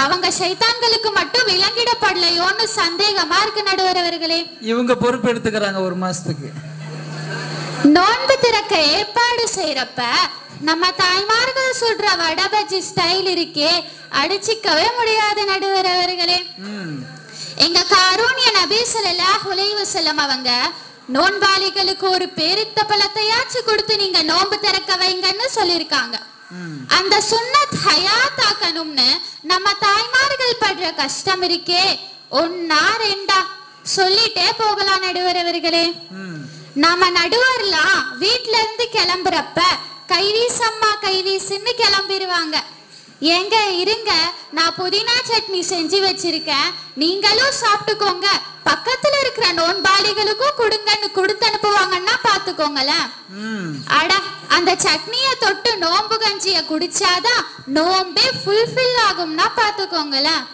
அவங்க சைத்தான்களுக்கு மட்டும் விலங்கிடப்படலையோன்னு சந்தேகமா இருக்கு நடுவர் அவர்களே. இவங்க பொறுப்பு எடுத்துக்கிறாங்க ஒரு மாசத்துக்கு. நோன்பு திறக்க ஏற்பாடு செய்யறப்ப நம்ம தாய்மார்கள் சுடுற வடை பஜ்ஜி ஸ்டைல் இருக்கே, அடிச்சிக்கவே முடியாது நடுவர் அவர்களே. எங்க காரூண்ய நபி ஸல்லல்லாஹு அலைஹி வஸல்லம் அவங்க நோன்பாளிகளுக்கு ஒரு பேரித்த பழத்தையாச்சும் கொடுத்து நீங்க நோன்பு திறக்க வைங்கன்னு சொல்லியிருக்காங்க. அந்த சுன்னத் ஹயாத்தாக்கணும்னு நம்ம தாய்மார்கள் படுற கஷ்டம் இருக்கே, ஒன்னா ரெண்டா சொல்லிட்டே போகலாம் நடுவர் அவர்களே. நம்ம நடுவர்லாம் வீட்டுல இருந்து கிளம்புறப்ப கைவீசம்மா கைவீசுன்னு கிளம்பிடுவாங்க. ஏங்க இருங்க, நான் புதினா சட்னி செஞ்சு வச்சிருக்கேன், நீங்களும் சாப்பிட்டுக்கோங்க, பக்கத்துல இருக்கிற நோன்பாளிகளுக்கும் கொடுங்கன்னு கொடுத்து அனுப்புவாங்கன்னா பாத்துக்கோங்களேன். அட அந்த சட்னிய தொட்டு நோம்பு கஞ்சிய குடிச்சாதான் நோம்பே ஃபுல்ஃபில் ஆகும்னா பாத்துக்கோங்களேன்.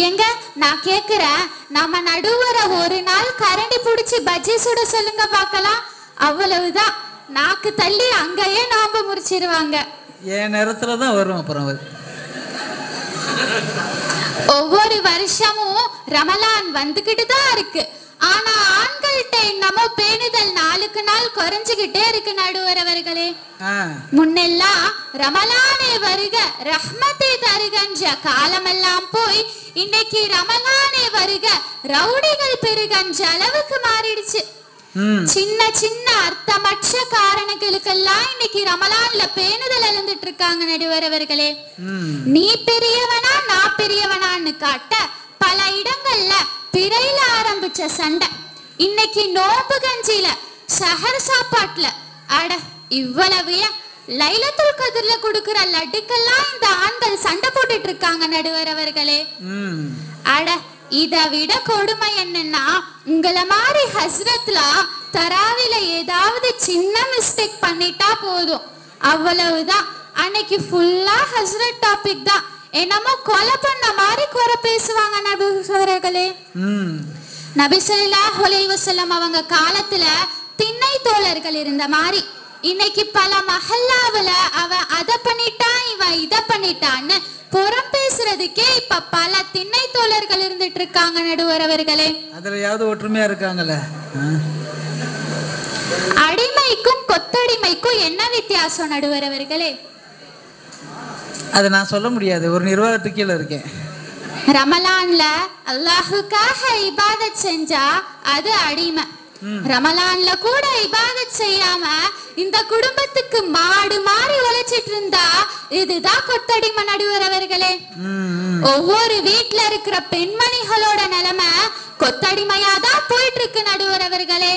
ஏங்க நான் கேக்குறேன், நம்ம நடுவர ஒரு நாள் கரண்டி புடிச்சு பஜ்ஜி சுட சொல்லுங்க பாக்கலாம், அவ்வளவுதான் நாக்கு தள்ளி அங்கேயே நோம்பு முறிச்சிருவாங்க. என் நேரத்துல தான் வரும். அப்புறம் ஒவ்வொரு வருஷமும் ரமலான் வந்துகிட்டு தான் இருக்கு. ஆனா ஆண்கள்கிட்ட என்னமோ பேணுதல் நாளுக்கு நாள் குறைஞ்சுகிட்டே இருக்கு நடுவர் அவர்களே. முன்னெல்லாம் ரமலானே வருக ரஹ்மத்தை தருகின்ற காலமெல்லாம் போய் இன்னைக்கு ரமலானே வருக ரவுடிகள் பெருகின்ற அளவுக்கு மாறிடுச்சு. சின்ன சின்ன அர்த்தமற்ற காரணங்களுக்கெல்லாம் இன்னைக்கு ரமலான்ல பேணுதல் எழுந்துட்டு இருக்காங்க நடுவர் அவர்களே. நீ பெரியவனா நான் பெரியவனான்னு காட்ட பல இடங்கள்ல பிறையில ஆரம்பிச்ச சண்டை இன்னைக்கு நோம்பு கஞ்சியில சஹர் சாப்பாட்டுல அட இவ்வளவு லைலத்துல் கத்ர்ல கொடுக்கிற லட்டுக்கெல்லாம் இந்த ஆண்கள் சண்டை போட்டுட்டு இருக்காங்க நடுவர் அவர்களே. அட இதை விட கொடுமை என்னன்னா, உங்களை மாதிரி ஹஸ்ரத்லாம் தராவில ஏதாவது சின்ன மிஸ்டேக் பண்ணிட்டா போதும், அவ்வளவுதான் அன்னைக்கு ஃபுல்லா ஹஸ்ரத் டாபிக் தான். என்னமோ கொலை பண்ண மாதிரி குறை பேசுவாங்க நபிகளே. நபி ஸல்லல்லாஹு அலைஹி வஸல்லம் அவங்க காலத்துல திண்ணை தோழர்கள் இருந்த மாதிரி இன்னைக்கு பல மஹல்லாவுல அவன் அதை பண்ணிட்டான் இவன் இதை பண்ணிட்டான்னு புறம் பேசுறதுக்கே இப்ப பல திண்ணை தோழர்கள் இருந்துட்டு இருக்காங்க நடுவர் அவர்களே. அதுலயாவது ஒற்றுமையா இருக்காங்கல்ல. அடிமைக்கும் கொத்தடிமைக்கும் என்ன வித்தியாசம் நடுவர் அவர்களே? அதை நான் சொல்ல முடியாது, ஒரு நிர்வாகத்துக்கு கீழே இருக்கேன். ரமலான்ல அல்லாஹுக்காக இபாதத் செஞ்சா அது அடிமை. ரமலான்ல கூட இபாதத் செய்யாம இந்த குடும்பத்துக்கு மாடு மாறி உழைச்சிட்டு இருந்தா இதுதான் கொத்தடிமை நடுவர் அவர்களே. ஒவ்வொரு வீட்டுல இருக்கிற பெண்மணிகளோட நிலைமை கொத்தடிமையாதான் போயிட்டு இருக்கு நடுவர் அவர்களே.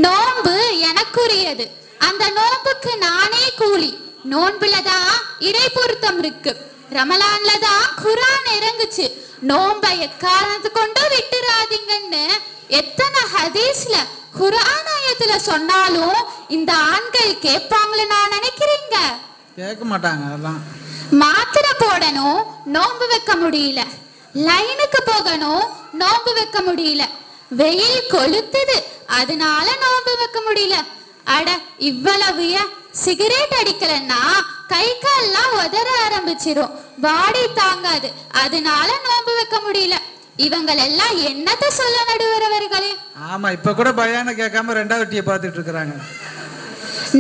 நோன்பு எனக்குரியது, அந்த நோன்புக்கு நானே கூலி. நோன்புலதான் இறை பொருத்தம் இருக்கு. ரமலான்ல தான் குர்ஆன் இறங்குச்சு, நோன்பை எக்காரணத்து கொண்டு விட்டுறாதீங்கன்னு எத்தனை ஹதீஸ்ல குர்ஆன் ஆயத்துல சொன்னாலும் இந்த ஆண்கள் கேட்பாங்களே நான் நினைக்கிறீங்க? கேட்க மாட்டாங்க. அதெல்லாம் மாத்திரை போடணும் நோன்பு வைக்க முடியல, லைனுக்கு போகணும் நோன்பு வைக்க முடியல, வெயில் கொளுத்துது அதனால நோன்பு வைக்க முடியல. அட இவ்வளவு சிகரெட் அடிக்கலன்னா கை கால்லாம் உதற ஆரம்பிச்சிரும், பாடி தாங்காது அதனால நோன்பு வைக்க முடியல. இவங்களெல்லாம் என்னத்த சொல்ல நடுவர் அவர்களே? ஆமா, இப்ப கூட பயான கேட்காம ரெண்டாவது வட்டியை பார்த்துட்டு இருக்கிறாங்க.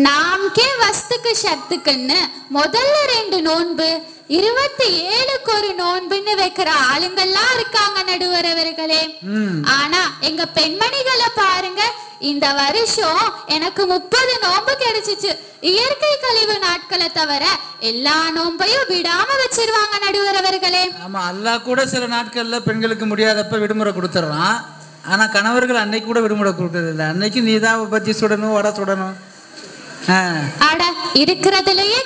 நாம்கே வஸ்துக்கு ஷர்த்துக்குன்னு முதல்ல 2 நோன்பு 27க்கு ஒரு நோன்புன்னு வைக்கிற ஆளுங்கெல்லாம் இருக்காங்க நடுவர் அவர்களே. ஆனா எங்க பெண்மணிகளை பாருங்க, இந்த வருஷம் எனக்கு 30 நோன்பு கிடைச்சிச்சு. இயற்கை கழிவு நாட்களை தவிர எல்லா நோன்பையும் விடாம வச்சிருவாங்க நடுவர் அவர்களே. ஆமா, அல்லாஹ் கூட சில நாட்கள்ல பெண்களுக்கு முடியாதப்ப விடுமுறை கொடுத்துட்றான். ஆனா கணவர்கள் அன்னைக்கு கூட விடுமுறை கொடுக்கறது இல்லை. அன்னைக்கு நீ தான் பஜ்ஜி சுடணும், வடை சுடணும். அட இருக்கிறதுலயே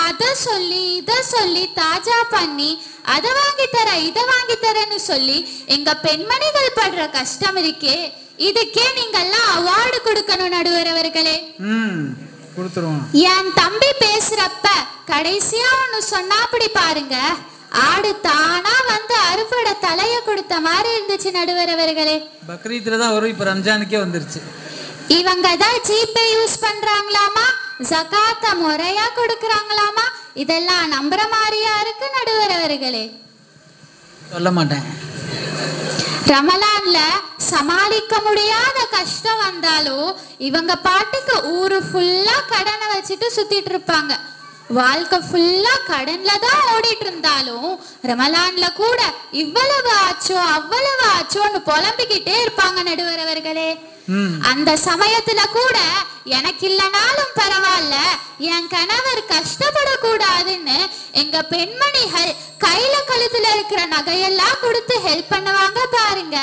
அதை சொல்லி இதை சொல்லி தாஜா பண்ணி அதை வாங்கி தர இதை வாங்கி தரன்னு சொல்லி எங்க பெண்மணிகள் படுற கஷ்டம் இருக்கே, இதுக்கே நீங்க எல்லாம் அவார்டு கொடுக்கணும் நடுவர் அவர்களே. என் தம்பி பேசுறப்ப கடைசியா ஒண்ணு சொன்னா அப்படி பாருங்க, ஆடு தானா வந்து அறுவடை தலைய கொடுத்த மாதிரி இருந்துச்சு நடுவர் அவர்களே. பக்ரீத்ல தான் வரும், இப்ப ரம்ஜானுக்கே வந்துருச்சு. இவங்க தான் ஜிபே யூஸ் பண்றாங்களாமா, ஜகாத்த முறையா கொடுக்கறாங்களாமா, இதெல்லாம் நம்புற மாதிரியா இருக்கு நடுவர் அவர்களே. சொல்ல மாட்டேன். ரமலான்ல சமாளிக்க முடியாத கஷ்டம் வந்தாலும் இவங்க பாட்டுக்கு ஊரு ஃபுல்லா கடனை வச்சுட்டு சுத்திட்டு இருப்பாங்க. வாழ்க்கை ஃபுல்லா கடன்ல தான் ஓடிட்டு இருந்தாலும் ரமலான்ல கூட இவ்வளவு ஆச்சோ அவ்வளவு ஆச்சோன்னு புலம்பிக்கிட்டே இருப்பாங்க நடுவர் அவர்களே. அந்த சமயத்துல கூட எனக்கு இல்லனாலும் பரவாயில்ல, என் கணவர் கஷ்டப்படக்கூடாதுன்னு எங்க பெண்மணிகள் கையில கழுத்துல இருக்கிற நகையெல்லாம் கொடுத்து ஹெல்ப் பண்ணுவாங்க பாருங்க.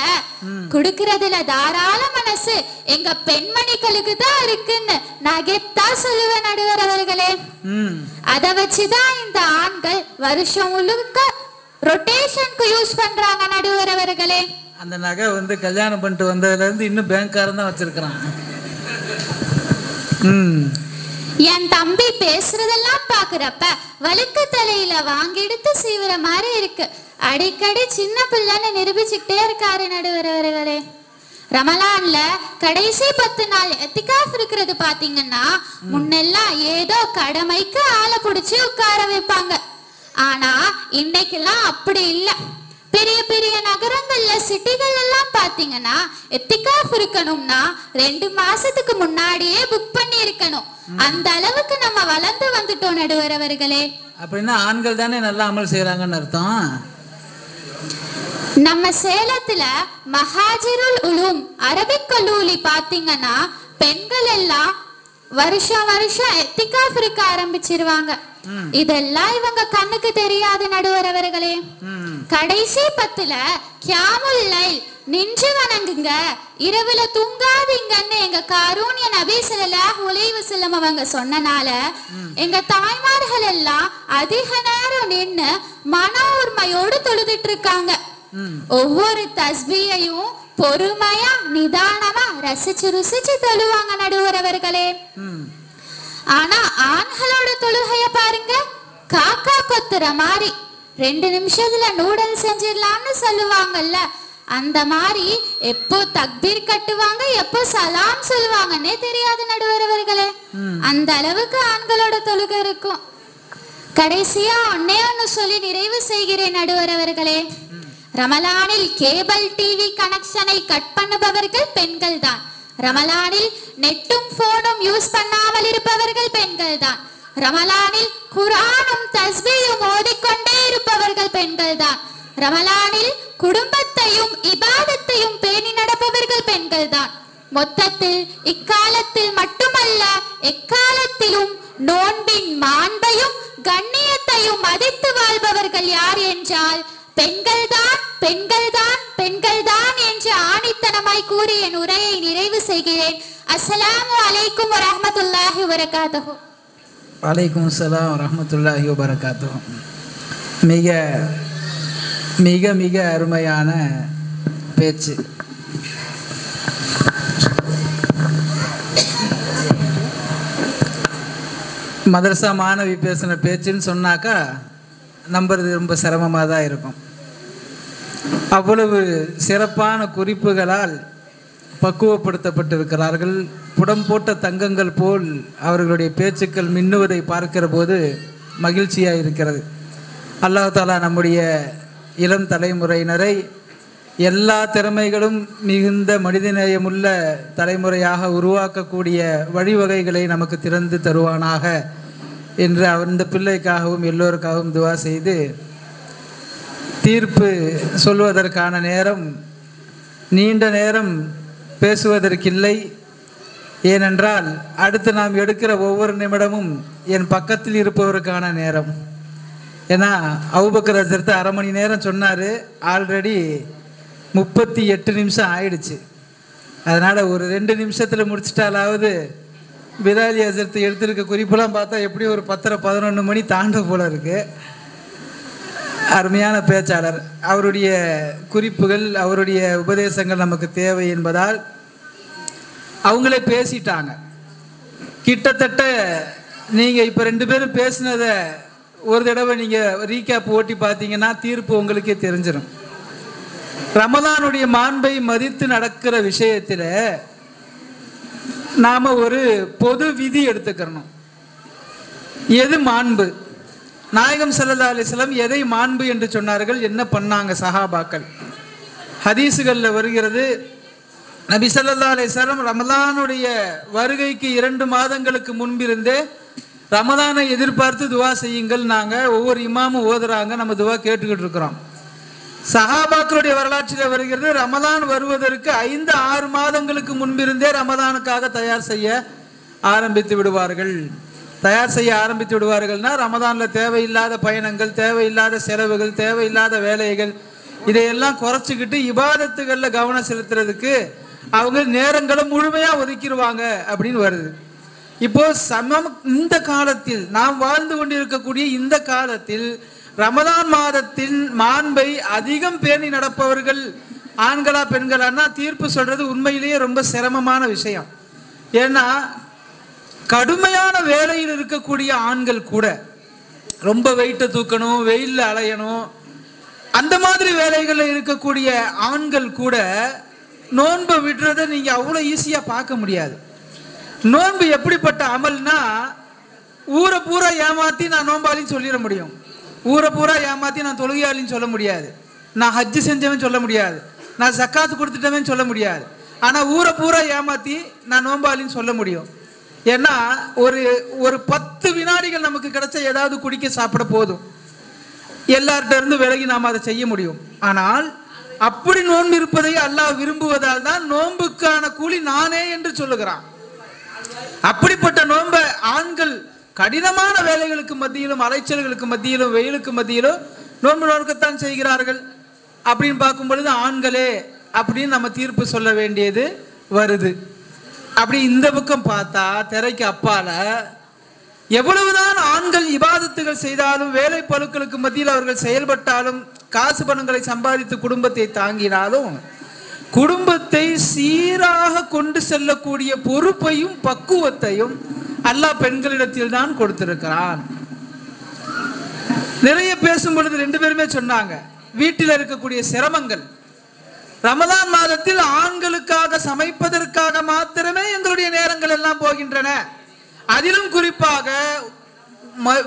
குடுக்கறதுல தாராள மனசு எங்க பெண்மணிகளுக்கு தான் இருக்குன்னு நகைத்தா சொல்லுவேன் நடுவர் அவர்களே. அத வச்சுதான் இந்த ஆண்கள் வருஷம் முழுக்க ரொட்டேஷனுக்கு யூஸ் பண்றாங்க நடுவர் அவர்களே. அந்த நகை வந்து கல்யாணம் பண்ணிட்டு வந்ததுல இருந்து இன்னும் பேங்க்காரன் தான் வச்சிருக்கிறான். என் தம்பி பேசுறதெல்லாம் பாக்குறப்ப வழுக்கு தலையில வாங்கி எடுத்து சீவுற மாதிரி இருக்கு. அடிக்கடி சின்ன பிள்ளைன்னு நிரூபிச்சுக்கிட்டே இருக்காரு நடுவர் அவர்களே. ரமலான்ல கடைசி 10 நாள் எத்திகாஃப் இருக்கிறது பாத்தீங்கன்னா முன்னெல்லாம் ஏதோ கடமைக்கு ஆளை பிடிச்சி உட்கார வைப்பாங்க. ஆனா இன்னைக்கெல்லாம் அப்படி இல்லை. பெரிய பெரிய நகரங்கள்ல சிட்டிகள் எல்லாம் பாத்தீங்கன்னா எத்திகாஃப் இருக்கணும்னா 2 மாசத்துக்கு முன்னாடியே புக் பண்ணி இருக்கணும். அந்த அளவுக்கு நம்ம வளர்ந்து வந்துட்டோம் நடுவர் அவர்களே. அப்படின்னா ஆண்கள் தானே நல்லா அமல் செய்யறாங்கன்னு அர்த்தம். நம்ம சேலத்துல மஹாஜிருல் உலூம் அரபிக் கல்லூரி பாத்தீங்கன்னா பெண்கள் எல்லாம் வருஷம் வருஷம் எத்திகாஃப் இருக்க ஆரம்பிச்சிருவாங்க. இதெல்லாம் இவங்க கண்ணுக்கு தெரியாது நடுவர் அவர்களே. கடைசி 10ல கியாமுல் லைல் நின்று வணங்குங்க, இரவுல தூங்காதீங்கன்னு எங்க காரூன்ய நபி ஸல்லல்லாஹு அலைஹி வஸல்லம் அவங்க சொன்னனால எங்க தாய்மார்கள் எல்லாம் அதிக நேரம் நின்று மன உரிமையோடு தொழுதுட்டு இருக்காங்க. ஒவ்வொரு தஸ்பீயையும் பொறுமையா நிதானமா ரசிச்சு ருசிச்சு தொழுவாங்க நடுவர் அவர்களே. ஆனா ஆண்களோட தொழுகைய பாருங்க, காக்கா கொத்துற மாதிரி 2 நிமிஷத்துல நூடல் செஞ்சிடலாம்னு சொல்லுவாங்கல்ல, அந்த மாதிரி எப்போ தக்பீர் கட்டுவாங்க எப்போ சலாம் சொல்லுவாங்கன்னே தெரியாது நடுவர் அவர்களே. அந்த அளவுக்கு ஆண்களோட தொழுகை இருக்கும். கடைசியா ஒன்னு சொல்லி நிறைவு செய்கிறேன் நடுவர் அவர்களே. ரமலானில் கேபிள் டிவி கனெக்ஷனை கட் பண்ணுபவர்கள் பெண்கள் தான். ரமலானில் நெட்டும் போனும் யூஸ் பண்ணாமல் இருப்பவர்கள் பெண்கள் தான். ரமலானில் குர்ஆனும் தஸ்பீயும் ஓதிக்கொண்டே இருப்பவர்கள் பெண்கள் தான். ரமலானில் குடும்பத்தையும் இபாதத்தையும் பேணி நடப்பவர்கள் பெண்கள் தான். மொத்தத்தில் இக்காலத்தில் மட்டுமல்ல எக்காலத்திலும் நோன்பின் மாண்பையும் கண்ணியத்தையும் மதித்து வாழ்பவர்கள் யார் என்றால் பெண்கள் தான், பெண்கள் தான், பெண்கள் தான் என்று ஆணித்தனமாய் கூறி என் உரையை நிறைவு செய்கிறேன். அஸ்ஸலாமு அலைக்கும் வரஹ்மத்துல்லாஹி வபரகாத்துஹு. வலைக்கும் அஸ்ஸலாம் வரஹ்மத்துல்லாஹி வபரகாத்துஹு. மிக மிக மிக அருமையான பேச்சு. மதரசா மாணவி பேசின பேச்சுன்னு சொன்னாக்கா நம்புறது ரொம்ப சிரமமாக தான் இருக்கும். அவ்வளவு சிறப்பான குறிப்புகளால் பக்குவப்படுத்தப்பட்டிருக்கிறார்கள். புடம் போட்ட தங்கங்கள் போல் அவர்களுடைய பேச்சுக்கள் மின்னுவதை பார்க்கிற போது மகிழ்ச்சியாக இருக்கிறது. அல்லாஹ் தஆலா நம்முடைய இளம் தலைமுறையினரை எல்லா திறமைகளும் மிகுந்த மனிதநேயமுள்ள தலைமுறையாக உருவாக்கக்கூடிய வழிவகைகளை நமக்கு திறந்து தருவானாக என்று அந்த பிள்ளைக்காகவும் எல்லோருக்காகவும் துவா செய்து, தீர்ப்பு சொல்வதற்கான நேரம் நீண்ட நேரம் பேசுவதற்கில்லை. ஏனென்றால் அடுத்து நாம் எடுக்கிற ஒவ்வொரு நிமிடமும் என் பக்கத்தில் இருப்பவருக்கான நேரம். ஏன்னா அபூபக்கர் ஹஜ்ரத் 1/2 மணி நேரம் சொன்னார், ஆல்ரெடி 38 நிமிஷம் ஆயிடுச்சு. அதனால் ஒரு 2 நிமிஷத்தில் முடிச்சிட்டாலாவது பிலாலி ஹஜ்ரத் எடுத்திருக்க குறிப்பெல்லாம் பார்த்தா எப்படி ஒரு 10-11 மணி தாண்ட போல இருக்கு. அருமையான பேச்சாளர். அவருடைய குறிப்புகள் அவருடைய உபதேசங்கள் நமக்கு தேவை என்பதால் அவங்களே பேசிட்டாங்க. கிட்டத்தட்ட நீங்கள் இப்போ 2 பேரும் பேசினதை ஒரு தடவை நீங்கள் ரீகேப் ஓட்டி பார்த்தீங்கன்னா தீர்ப்பு உங்களுக்கே தெரிஞ்சிடும். ரமலானுடைய மாண்பை மதித்து நடக்கிற விஷயத்தில் நாம் ஒரு பொது விதி எடுத்துக்கிறணும். எது மாண்பு? நாயகம் ஸல்லல்லாஹு அலைஹி வஸல்லம் எதை மாண்பு என்று சொன்னார்கள்? என்ன பண்ணாங்க சஹாபாக்கள்? ஹதீஸுகளில் வருகிறது, நபி ஸல்லல்லாஹு அலைஹி வஸல்லம் ரமலானுடைய வருகைக்கு 2 மாதங்களுக்கு முன்பிருந்தே ரமலானை எதிர்பார்த்து துவா செய்யுங்கள். நாங்கள் ஒவ்வொரு இமாமும் ஓதுறாங்க, நம்ம துவா கேட்டுக்கிட்டு இருக்கிறோம். சஹாபாக்களுடைய வரலாற்றில் வருகிறது, ரமலான் வருவதற்கு 5-6 மாதங்களுக்கு முன்பிருந்தே ரமலானுக்காக தயார் செய்ய ஆரம்பித்து விடுவார்கள். ரமலானில் தேவையில்லாத பயணங்கள், தேவையில்லாத செலவுகள், தேவையில்லாத வேலைகள், இதையெல்லாம் குறைச்சிக்கிட்டு இபாதத்துகளில் கவனம் செலுத்துறதுக்கு அவங்க நேரங்களை முழுமையாக ஒதுக்கிடுவாங்க அப்படின்னு வருது. இப்போ இந்த காலத்தில் நாம் வாழ்ந்து கொண்டிருக்கக்கூடிய இந்த காலத்தில் ரமலான் மாதத்தின் மாண்பை அதிகம் பேணி நடப்பவர்கள் ஆண்களா பெண்களான்னா தீர்ப்பு சொல்றது உண்மையிலேயே ரொம்ப சிரமமான விஷயம். ஏன்னா கடுமையான வேலையில் இருக்கக்கூடிய ஆண்கள் கூட, ரொம்ப வெயிட்டை தூக்கணும், வெயிலில் அலையணும், அந்த மாதிரி வேலைகளில் இருக்கக்கூடிய ஆண்கள் கூட நோன்பை விடுறதை நீங்கள் அவ்வளோ ஈஸியாக பார்க்க முடியாது. நோன்பு எப்படிப்பட்ட அமல்னா, ஊரை பூரா ஏமாற்றி நான் நோம்பாளின்னு சொல்லிட முடியும், ஊரை பூரா ஏமாற்றி நான் தொழுகையாளின்னு சொல்ல முடியாது, நான் ஹஜ்ஜு செஞ்சவன் சொல்ல முடியாது, நான் ஜக்காத்து கொடுத்துட்டவன் சொல்ல முடியாது. ஆனால் ஊரை பூரா ஏமாற்றி நான் நோம்பாளின்னு சொல்ல முடியும். ஏன்னா ஒரு 10 வினாடிகள் நமக்கு கிடைச்ச ஏதாவது குடிக்க சாப்பிட போதும், எல்லார்கிட்ட இருந்து விலகி நாம் அதை செய்ய முடியும். ஆனால் அப்படி நோன்பு இருப்பதை அல்லாஹ் விரும்புவதால் தான் நோன்புக்கான கூலி நானே என்று சொல்லுகிறான். அப்படிப்பட்ட நோன்பை ஆண்கள் கடினமான வேலைகளுக்கு மத்தியிலும், அலைச்சல்களுக்கு மத்தியிலும், வெயிலுக்கு மத்தியிலும் நோன்பு நோக்கத்தான் செய்கிறார்கள். அப்படின்னு பார்க்கும் பொழுது ஆண்களே அப்படின்னு நம்ம தீர்ப்பு சொல்ல வேண்டியது வருது. அப்படி இந்த பக்கம் பார்த்தா திரைக்கு அப்பால எவ்வளவுதான் ஆண்கள் இபாதத்துகள் செய்தாலும், வேலை பளுக்களுக்கு மத்தியில் அவர்கள் செயல்பட்டாலும், காசு பணங்களை சம்பாதித்து குடும்பத்தை தாங்கினாலும், குடும்பத்தை சீராக கொண்டு செல்லக்கூடிய பொறுப்பையும் பக்குவத்தையும் அல்லாஹ் பெண்களிடத்தில் தான் கொடுத்திருக்கிறான். நிறைய பேசும் பொழுது 2 பேருமே சொன்னாங்க, வீட்டில் இருக்கக்கூடிய சிரமங்கள். ரமலான் மாதத்தில் ஆண்களுக்காக சமைப்பதற்காக மாத்திரமே எங்களுடைய நேரங்கள் எல்லாம் போகின்றன. அதிலும் குறிப்பாக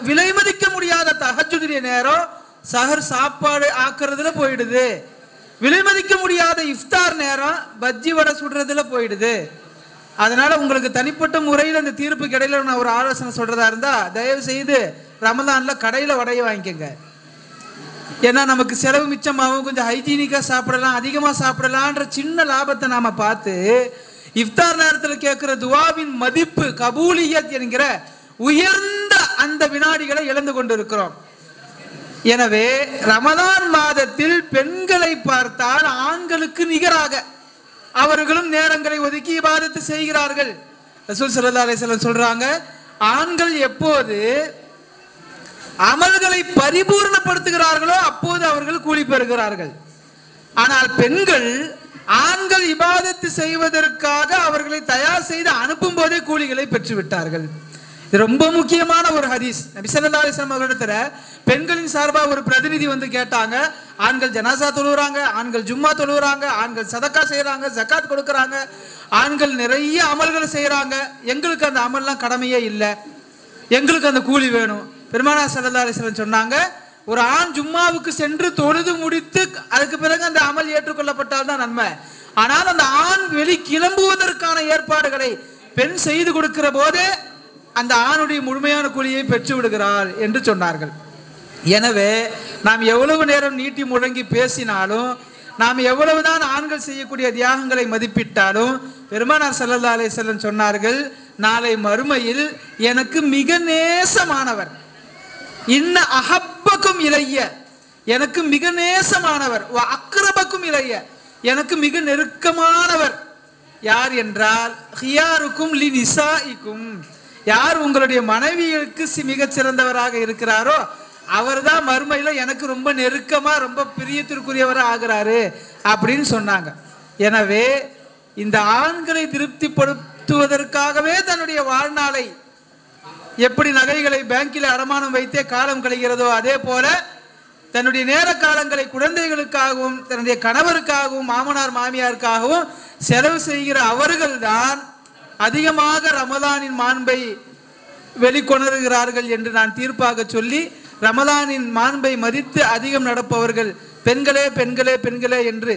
விலை மதிக்க முடியாத தஹஜ்ஜுடைய நேரம் சஹர் சாப்பாடு ஆக்குறதுல போயிடுது, விலை மதிக்க முடியாத இஃப்தார் நேரம் பஜ்ஜி வடை சுடுறதுல போயிடுது. அதனால உங்களுக்கு தனிப்பட்ட முறையில் அந்த தீர்ப்பு கடையில் நான் ஒரு ஆலோசனை சொல்றதா இருந்தா, தயவு செய்து ரமலான்ல கடையில வடையை வாங்கிக்கோங்க. ஏன்னா நமக்கு செலவு மிச்சமாகவும், கொஞ்சம் ஹைஜீனிக்கா சாப்பிடலாம், அதிகமா சாப்பிடலான்ற சின்ன லாபத்தை நாம பார்த்து இஃப்தார் நேரத்தில் கேட்கிற துவாவின் மதிப்பு, கபூலியத் என்கிற உயர்ந்த அந்த வினாடிகளை இழந்து கொண்டிருக்கிறோம். எனவே ரமலான் மாதத்தில் பெண்களை பார்த்தால் ஆண்களுக்கு நிகராக அவர்களும் நேரங்களை ஒதுக்கி இபாதத்து செய்கிறார்கள். ரசூல் ஸல்லல்லாஹு அலைஹி வஸல்லம் சொல்றாங்க, ஆண்கள் எப்போது அமல்களை பரிபூர்ணப்படுத்துகிறார்களோ அப்போது அவர்கள் கூலி பெறுகிறார்கள். ஆனால் பெண்கள் ஆண்கள் இபாதத்து செய்வதற்காக அவர்களை தயார் செய்து அனுப்பும் போதே கூலிகளை பெற்று விட்டார்கள். இது ரொம்ப முக்கியமான ஒரு ஹதீஸ். நபி ஸல்லல்லாஹு அலைஹி வஸல்லம் அவர்களிடத்துல பெண்களின் சார்பாக ஒரு பிரதிநிதி வந்து கேட்டாங்க, ஆண்கள் ஜனாசா தொழுகிறாங்க, ஆண்கள் ஜும்மா தொழுகிறாங்க, ஆண்கள் சதக்கா செய்யறாங்க, ஜக்காத் கொடுக்கறாங்க, ஆண்கள் நிறைய அமல்களை செய்யறாங்க, எங்களுக்கு அந்த அமல்லாம் கடமையே இல்லை, எங்களுக்கு அந்த கூலி வேணும். பெருமானார் ஸல்லல்லாஹு அலைஹி வஸல்லம் சொன்னாங்க, ஒரு ஆண் ஜும்மாவுக்கு சென்று தொழுது முடித்து அதுக்கு பிறகு அந்த அமல் ஏற்றுக்கொள்ளப்பட்டால் தான் நன்மை. ஆனால் அந்த ஆண் வெளி கிளம்புவதற்கான ஏற்பாடுகளை பெண் செய்து கொடுக்கிற போதே அந்த ஆணுடைய முழுமையான கூலியை பெற்று விடுகிறார் என்று சொன்னார்கள். எனவே நாம் எவ்வளவு நேரம் நீட்டி முழங்கி பேசினாலும், நாம் எவ்வளவுதான் ஆண்கள் செய்யக்கூடிய தியாகங்களை மதிப்பிட்டாலும், பெருமானார் ஸல்லல்லாஹு அலைஹி வஸல்லம் சொன்னார்கள், நாளை மறுமையில் எனக்கு மிக நேசமானவர், இன்ன அஹப்பக்கும் இலைய, எனக்கு மிக நேசமானவர், அக்ரபக்கும் இலைய, எனக்கு மிக நெருக்கமானவர் யார் என்றால், ஹியாருக்கும் லி நிசாஇக்கும், யார் உங்களுடைய மனைவிகளுக்கு மிகச் சிறந்தவராக இருக்கிறாரோ அவர்தான் மறுமையில எனக்கு ரொம்ப நெருக்கமா, ரொம்ப பிரியத்திற்குரியவராக ஆகிறாரு அப்படின்னு சொன்னாங்க. எனவே இந்த ஆண்களை திருப்திப்படுத்துவதற்காகவே தன்னுடைய வாழ்நாளை, எப்படி நகைகளை பேங்கில் அடமானம் வைத்தே காலம் கழிகிறதோ அதே போல தன்னுடைய நேர காலங்களை குழந்தைகளுக்காகவும் தன்னுடைய கணவருக்காகவும் மாமனார் மாமியாருக்காகவும் செலவு செய்கிற அவர்கள்தான் அதிகமாக ரமலானின் மாண்பை வெளிக்கொணர்கிறார்கள் என்று நான் தீர்ப்பாக சொல்லி, ரமலானின் மாண்பை மதித்து அதிகம் நடப்பவர்கள் பெண்களே பெண்களே பெண்களே என்று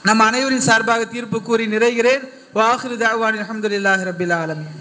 நம் அனைவரின் சார்பாக தீர்ப்பு கூறி நிறைகிறேன். வாஹிரு தஅவானா அல்ஹம்துலில்லாஹி ரப்பில் ஆலமீன்.